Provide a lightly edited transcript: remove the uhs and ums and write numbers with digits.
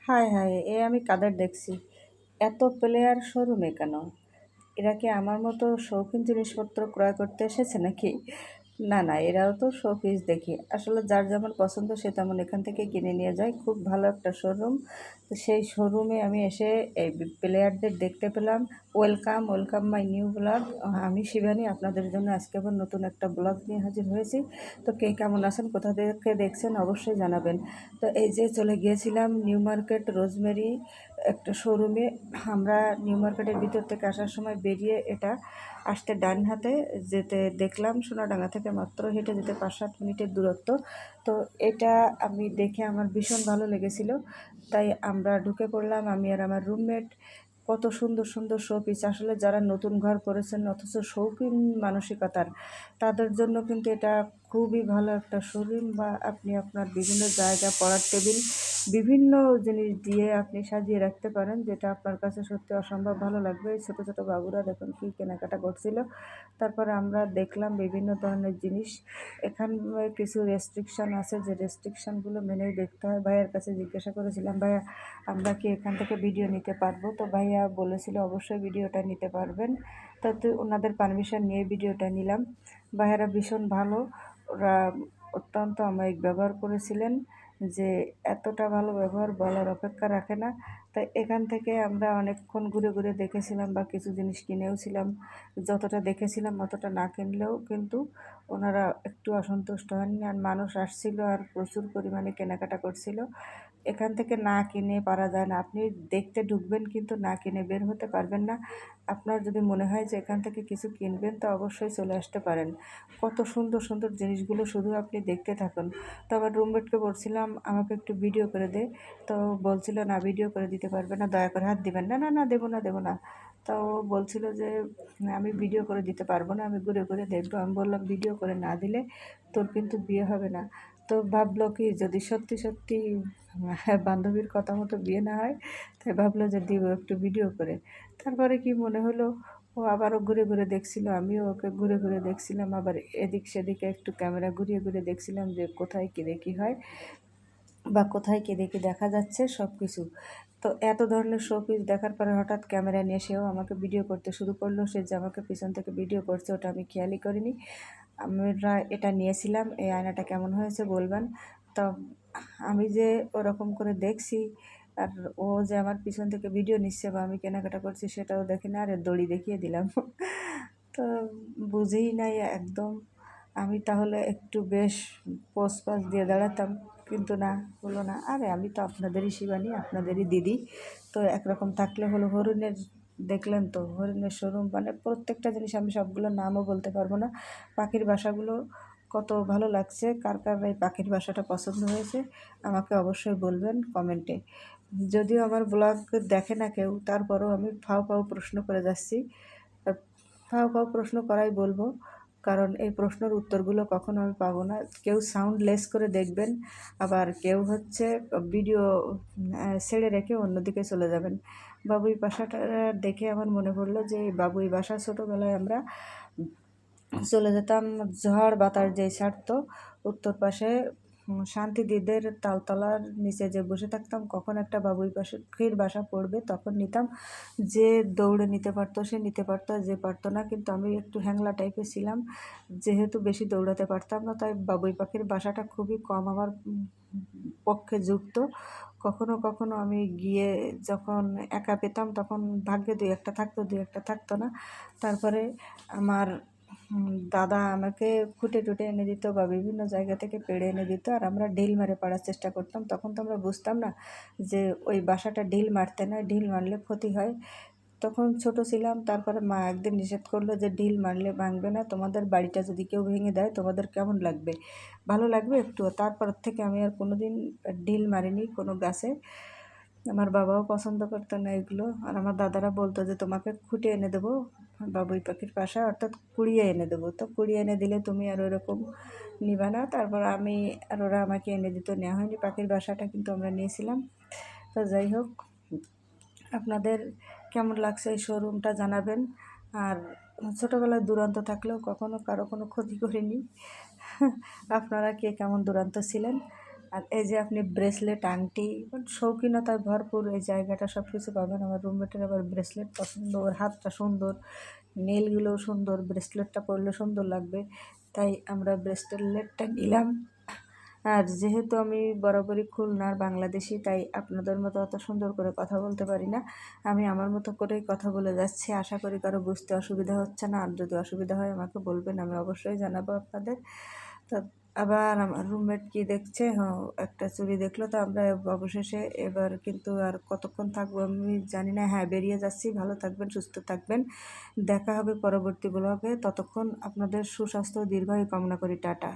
হায় হায়, এ আমি কাদের দেখছি! এত প্লেয়ার শোরুমে কেন? এরা কি আমার মতো শৌখিন জিনিসপত্র ক্রয় করতে এসেছে নাকি? না না, এরাও তো শোপিস দেখি। আসলে যার যেমন পছন্দ সে তেমন এখান থেকে কিনে নিয়ে যায়। খুব ভালো একটা শোরুম। তো সেই শোরুমে আমি এসে এই প্লেয়ারদের দেখতে পেলাম। Welcome, welcome my new blog. আমি শিবানী, আপনাদের জন্য আজকে আবার নতুন একটা ব্লগ নিয়ে হাজির হয়েছি। তো কে কেমন আছেন, কোথা থেকে দেখছেন অবশ্যই জানাবেন। তো এই যে চলে গিয়েছিলাম নিউ মার্কেট রোজমেরি একটা শোরুমে। আমরা নিউ মার্কেটের ভিতর থেকে আসার সময় বেরিয়ে এটা আসতে ডান হাতে যেতে দেখলাম সোনাডাঙ্গা থেকে মাত্র হেঁটে যেতে 5-7 মিনিটের দূরত্ব। তো এটা আমি দেখে আমার ভীষণ ভালো লেগেছিল, তাই আমরা ঢুকে পড়লাম, আমি আর আমার রুমমেট। কত সুন্দর সুন্দর শোপিস! আসলে যারা নতুন ঘর করেছেন অথচ শৌখিন মানসিকতার, তাদের জন্য কিন্তু এটা খুবই ভালো একটা শোরুম। বা আপনি আপনার বিভিন্ন জায়গা, পড়ার টেবিল, বিভিন্ন জিনিস দিয়ে আপনি সাজিয়ে রাখতে পারেন, যেটা আপনার কাছে সত্যি অসম্ভব ভালো লাগবে। এই ছোটো ছোটো বাবুরা দেখুন কী কেনাকাটা করছিল। তারপরে আমরা দেখলাম বিভিন্ন ধরনের জিনিস। এখানে কিছু রেস্ট্রিকশান আছে, যে রেস্ট্রিকশানগুলো মেনেই দেখতে হয়। ভাইয়ার কাছে জিজ্ঞাসা করেছিলাম, ভাইয়া আমরা কি এখান থেকে ভিডিও নিতে পারবো? তো ভাইয়া বলেছিল অবশ্যই ভিডিওটা নিতে পারবেন। তো ওনাদের পারমিশন নিয়ে ভিডিওটা নিলাম। ভাইয়ারা ভীষণ ভালো, ওরা অত্যন্ত অমায়িক ব্যবহার করেছিলেন, যে এতটা ভালো ব্যবহার বলার অপেক্ষা রাখে না। তাই এখান থেকে আমরা অনেকক্ষণ ঘুরে ঘুরে দেখেছিলাম বা কিছু জিনিস কিনেও ছিলাম। যতটা দেখেছিলাম অতটা না কিনলেও কিন্তু ওনারা একটু অসন্তুষ্ট হননি। আর মানুষ আসছিল আর প্রচুর পরিমাণে কেনাকাটা করছিল। এখান থেকে না কিনে পারা যায় না। আপনি দেখতে ঢুকবেন কিন্তু না কিনে বের হতে পারবেন না। আপনার যদি মনে হয় যে এখান থেকে কিছু কিনবেন, তো অবশ্যই চলে আসতে পারেন। কত সুন্দর সুন্দর জিনিসগুলো শুধু আপনি দেখতে থাকুন। তো আমার রুমমেটকে বলছিলাম আমাকে একটু ভিডিও করে দে। তো বলছিল না, ভিডিও করে দিতে পারবে না, দয়া করে হাত দিবেন না। না না, দেবো না দেবো না। তো ও বলছিল যে আমি ভিডিও করে দিতে পারবো না, আমি ঘুরে ঘুরে দেখবো। আমি বললাম ভিডিও করে না দিলে তোর কিন্তু বিয়ে হবে না। তো ভাবলো কি, যদি সত্যি সত্যি বান্ধবীর কথা মতো বিয়ে না হয়, তাই ভাবলো যে দিব একটু ভিডিও করে। তারপরে কি মনে হলো, ও আবারও ঘুরে ঘুরে দেখছিল, আমিও ওকে ঘুরে ঘুরে দেখছিলাম। আবার এদিক সেদিকে একটু ক্যামেরা ঘুরিয়ে ঘুরিয়ে দেখছিলাম যে কোথায় কী দেখি হয় বা কোথায় কী দেখি দেখা যাচ্ছে সব কিছু। তো এত ধরনের শোপিস দেখার পরে হঠাৎ ক্যামেরা নিয়ে সেও আমাকে ভিডিও করতে শুরু করলো। সে যে আমাকে পিছন থেকে ভিডিও করছে ওটা আমি খেয়ালই করিনি। আমরা এটা নিয়েছিলাম, এই আয়নাটা কেমন হয়েছে বলবেন। তো আমি যে ওরকম করে দেখছি, আর ও যে আমার পিছন থেকে ভিডিও নিচ্ছে বা আমি কেনাকাটা করছি সেটাও দেখি না, আর দড়ি দেখিয়ে দিলাম। তো বুঝেই নাই একদম। আমি তাহলে একটু বেশ পোজ পাজ দিয়ে দাঁড়াতাম, কিন্তু না, হলো না। আরে আমি তো আপনাদেরই শিবানী, আপনাদেরই দিদি। তো একরকম থাকলে হলো। হরিণের দেখলেন তো, হরিণের শোরুম, মানে প্রত্যেকটা জিনিস, আমি সবগুলোর নামও বলতে পারবো না। পাখির বাসাগুলো কত ভালো লাগছে। কার কার এই পাখির বাসাটা পছন্দ হয়েছে আমাকে অবশ্যই বলবেন কমেন্টে। যদিও আমার ব্লগ দেখে না কেউ, তারপরেও আমি ফাও ফাও প্রশ্ন করে যাচ্ছি। ফাও ফাও প্রশ্ন করাই বলবো, কারণ এই প্রশ্নের উত্তরগুলো কখনো আমি পাবো না। কেউ সাউন্ড লেস করে দেখবেন, আবার কেউ হচ্ছে ভিডিও ছেড়ে রেখে অন্যদিকে চলে যাবেন। বাবুই বাসাটা দেখে আমার মনে পড়লো যে এই বাবুই বাসা ছোটোবেলায় আমরা চলে যেতাম। ঝড় বাতাস যেই ছাড়তো, উত্তর পাশে শান্তিদিদের তালতলার নিচে যে বসে থাকতাম, কখন একটা বাবুই পাখির বাসা পড়বে তখন নিতাম। যে দৌড়ে নিতে পারতো সে নিতে পারতো, যে পারতো না। কিন্তু আমি একটু হ্যাংলা টাইপের ছিলাম, যেহেতু বেশি দৌড়াতে পারতাম না, তাই বাবুই পাখির বাসাটা খুবই কম আমার পক্ষে যুক্ত। কখনো কখনো আমি গিয়ে যখন একা পেতাম তখন ভাগ্যে দুই একটা থাকতো, দুই একটা থাকতো না। তারপরে আমার দাদা আমাকে খুঁটে টুটে এনে দিত বা বিভিন্ন জায়গা থেকে পেড়ে এনে দিত, আর আমরা ঢিল মারে পাড়ার চেষ্টা করতাম। তখন তো আমরা বুঝতাম না যে ওই বাসাটা ঢিল মারতে নয়, ঢিল মারলে ক্ষতি হয়। তখন ছোট ছিলাম। তারপরে মা একদিন নিষেধ করলো যে ঢিল মারলে ভাঙবে না, তোমাদের বাড়িটা যদি কেউ ভেঙে দেয় তোমাদের কেমন লাগবে, ভালো লাগবে একটুও? তারপর থেকে আমি আর কোনো দিন ঢিল মারিনি কোনো গাছে। আমার বাবাও পছন্দ করতো না এগুলো, আর আমার দাদারা বলতো যে তোমাকে খুঁটে এনে দেবো বাবুই পাখির বাসা, অর্থাৎ কুড়িয়ে এনে দেবো। তো কুড়িয়ে এনে দিলে তুমি আর ওরকম নিবা না। তারপর আমি আর ওরা আমাকে এনে দিত, নেওয়া হয়নি পাখির বাসাটা, কিন্তু আমরা নিয়েছিলাম। তো যাই হোক, আপনাদের কেমন লাগছে এই শোরুমটা জানাবেন। আর ছোটোবেলায় দুরন্ত থাকলেও কখনো কারো কোনো ক্ষতি করিনি। আপনারা কে কেমন দুরন্ত ছিলেন আর এই যে আপনি ব্রেসলেট, আংটি, শৌখিনতায় ভরপুর এই জায়গাটা সব কিছু পাবেন। আমার রুমমেটের আবার ব্রেসলেট পছন্দ, ওর হাতটা সুন্দর, নেলগুলোও সুন্দর, ব্রেসলেটটা পরলে সুন্দর লাগবে, তাই আমরা ব্রেসলেটটা নিলাম। আর যেহেতু আমি বরাবরই খুলনার বাংলাদেশি, তাই আপনাদের মতো অত সুন্দর করে কথা বলতে পারি না। আমি আমার মতো করেই কথা বলে যাচ্ছি। আশা করি কারো বুঝতে অসুবিধা হচ্ছে না। আর যদি অসুবিধা হয় আমাকে বলবেন, আমি অবশ্যই জানাবো আপনাদের। তো আবার আমার রুমমেট কি দেখছে, হ্যাঁ একটা চুড়ি দেখলো, তো আমরা অবশেষে এবার কিন্তু আর কতক্ষণ থাকবো আমি জানি না। হ্যাঁ, বেরিয়ে যাচ্ছি। ভালো থাকবেন, সুস্থ থাকবেন, দেখা হবে পরবর্তী ব্লগে। ততক্ষণ আপনাদের সুস্বাস্থ্য ও দীর্ঘায়ু কামনা করি। টাটা।